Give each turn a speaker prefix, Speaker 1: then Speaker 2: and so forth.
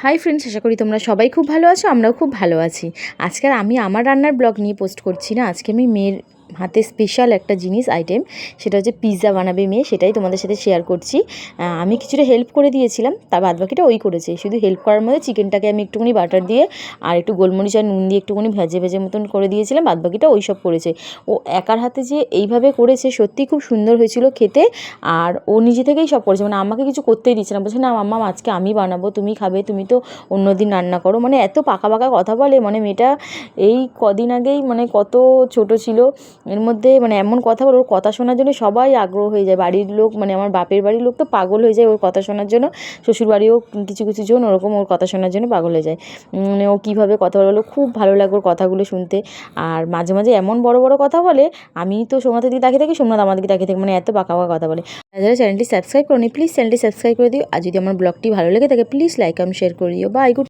Speaker 1: Hi friends, আশা করি তোমরা সবাই খুব ভালো আছো। আমরাও খুব ভালো আছি। আজকে আমি আমার রান্নার ব্লগ নিয়ে পোস্ট করছি না। আজকে আমি মেয়ের হাতে স্পেশাল একটা জিনিস আইটেম, সেটা হচ্ছে পিৎজা বানাবে মেয়ে, সেটাই তোমাদের সাথে শেয়ার করছি। আমি কিছুটা হেল্প করে দিয়েছিলাম, তার বাদবাকিটা ওই করেছে। শুধু হেল্প করার মধ্যে চিকেনটাকে আমি একটুখানি বাটার দিয়ে আর একটু গোলমরিচ আর নুন দিয়ে একটুখানি ভেজে ভেজে মতন করে দিয়েছিলাম, বাদবাকিটা ওই সব করেছে। ও একার হাতে যে এইভাবে করেছে সত্যিই খুব সুন্দর হয়েছিল খেতে। আর ও নিজে থেকেই সব করেছে, মানে আমাকে কিছু করতেই দিচ্ছে না। বলছে না মাম্মা, আজকে আমি বানাবো, তুমি খাবে, তুমি তো অন্যদিন রান্না করো। মানে এত পাকা পাকা কথা বলে, মানে মেয়েটা এই কদিন আগেই মানে কত ছোট ছিল, এর মধ্যে মানে এমন কথা বলে, ওর কথা শোনার জন্য সবাই আগ্রহ হয়ে যায়। বাড়ির লোক, মানে আমার বাপের বাড়ির লোক তো পাগল হয়ে যায় ওর কথা শোনার জন্য। শ্বশুরবাড়িও কিছু কিছু জন ওরকম ওর কথা শোনার জন্য পাগল হয়ে যায়। মানে ও কীভাবে কথা বলো, খুব ভালো লাগে ওর কথাগুলো শুনতে। আর মাঝে মাঝে এমন বড় বড় কথা বলে, আমি তো সোমনাথের দিকে তাকিয়ে থাকি, সোমনাথ আমার দিকে তাকিয়ে থাকি, মানে এত পাকা পাকা কথা বলে। যারা চ্যানেলটি সাবস্ক্রাইব করোনি, প্লিজ চ্যানেলটি সাবস্ক্রাইব করে দিও। আর যদি আমার ব্লগটি ভালো লেগে থাকে, প্লিজ লাইক এবং শেয়ার করে দিও। Bye, good.